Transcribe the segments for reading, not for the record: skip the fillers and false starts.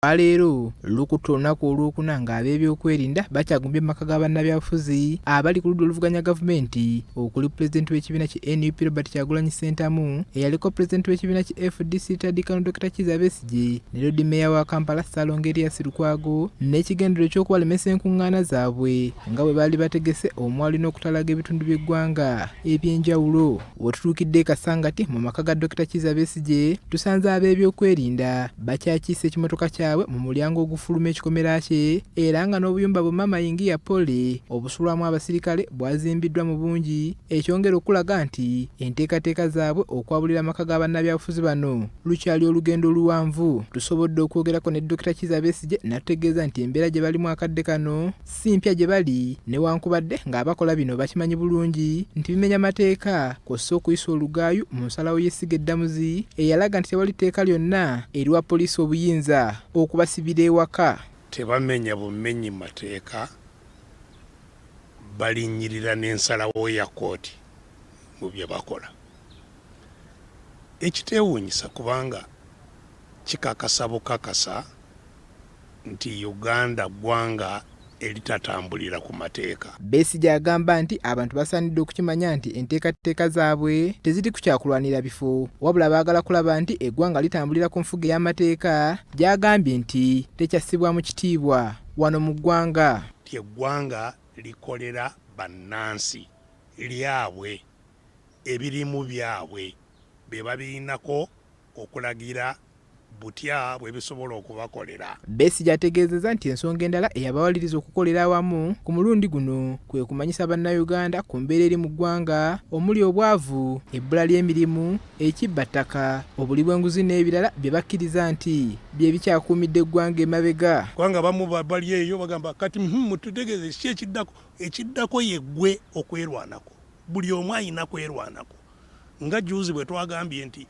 Leero lukuto olunaku olwokuna ng'ab'ebyokwerinda bakyagumbye Maka ga bannabyabufuzi abali ku ludda oluvuganya gavumenti okuli pulezidenti w'ekibiina ki NUP Robert Kyagulanyi Ssentamu eyaliko pulezidenti w'ekibiina ki FDC Tadikaano Dr. Kizza Besigye ne Lord Mayor wa Kampala Ssaalongo Lukwago n'ekigendero ky'okubalemesa enkuŋŋaana zaabwe nga bwe baali bategese omwali n'okutalaga ebitundu by'eggwanga eby'enjawulo. Wetutuukidde Kasangati mu maka ga Dr. Kizza Besigye tusanze ab'ebyokwerinda bakyakiisa ekimotoka kya mu mulyango ogufuluma ekikomera kye era nga n'obuyumba bwe Mama Yingiya Pole obusulwamu abasirikale bwazimbiddwa mu bungi ekyongera okulaga nti enteekateeka zaabwe okwabulira amaka ga bannabyabufuzi bano lukyali olugendo oluwanvu. Tusobodde okwogerako ne Dr. Kizza Besigye n'atutegeeza nti embeera gye balimu akadde kano si mpya gye bali newankubadde ng'abakola bino bakimanyi bulungi nti bimenya mateeka kw'ossa okuyisa olugaayu mu nsalawo y'essiga eddamuzi eyalaga nti tewali tteeka lyonna eriwa poliisi obuyinza okubasibira ewaka. Tebamenya bumenyi mateeka balinyirira n'ensalawo ya kooti mu bye bakola. Ekiteewuunyisa kubanga kikakasa bukakasa nti Uganda ggwanga eritatambulira ku mateeka. Besigye agamba nti abantu basaanidde okukimanya nti enteekateeka zaabwe teziri kukyakulwanira bifo wabula baagala kulaba nti eggwanga litambulira ku nfuga y'amateeka gy'agambye nti tekyassibwamu kitiibwa wano mu ggwanga. Eggwanga likolera bannansi lyabwe ebirimu byabwe be babirinako okulagira butya bwe bisobola okubakolera. Besigye ategeezezza nti ensonga endala eyabawaliriza okukolera awamu ku mulundi guno kwe kumanyisa bannayuganda ku mbeera eri mu ggwanga omuli obwavu, ebbula ly'emirimu, ekibbattaka, obuli bw'enguzi n'ebirala bye bakkiriza nti bye bikyakuumidde eggwanga emabega. Kubanga bamu bali eyo bagamba kati mututegeeze ki ekiddako. Ekiddako yeggwe okwerwanako. Buli omu ayina kwerwanako. Nga juuzi bwe twagambye nti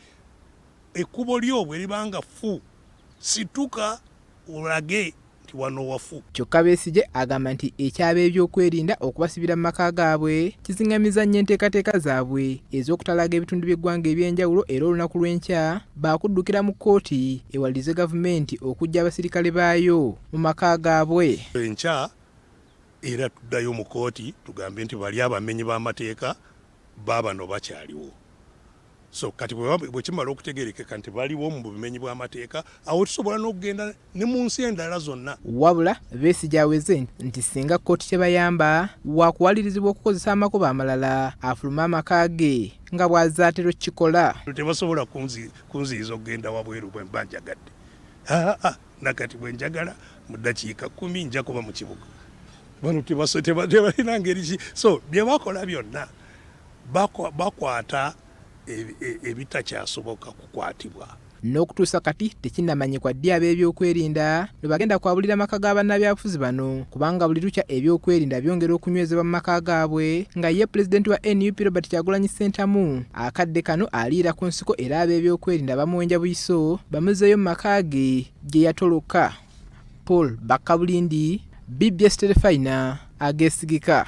ekkubo lyo bwe libanga fu situka olage nti wano wafu. Kyokka Besigye agamba nti ekyaba ebyokwerinda okubasibira mu maka gaabwe kizingamiza nnyo enteekateeka zaabwe ez'okutalaga ebitundu by'eggwanga eby'enjawulo era olunaku lw'enkya baakuddukira mu kkooti ewalirize gavumenti okuggya abasirikale baayo mu maka gaabwe. Enkya era tuddayo mu kkooti tugambe nti bali abamenyi b'amateeka baabano bakyaliwo. So kati bwe kimala okutegeerekeka nti baliwo mu bumenyi bw'amateeka awo tusobola n'okugenda ne mu nsi endala zonna. Wabula Besigye aweze nti singa kkooti tebayamba waakuwalirizibwa okukozesa amakubo amalala afulume amaka ge nga bw'azaatero kikola. Tebasobola kunziyiza okugenda wabweru bwe mba njagadde. Nakati bwe njagala mu ddakiika 10 nja kuba mu kibuga. Bano tebalina ngeri ki. So bye bakola byonna bakwata ebitakyasoboka kukwatibwa. N'okutuusa kati tekinnamanyikwa ddi ab'ebyokwerinda lwe bagenda kwabulira amaka ga bannabyabufuzi bano kubanga buli lukya ebyokwerinda byongera okunywezebwa mu maka gaabwe nga ye pulezidenti wa NUP Robert Kyagulanyi Ssentamu akadde kano aliira ku nsiko era ab'ebyokwerinda bamuwenja buyiso bamuzeeyo mu maka ge gye yatoloka. Paul Bakabulindi, BBS Telefayina ageesigika.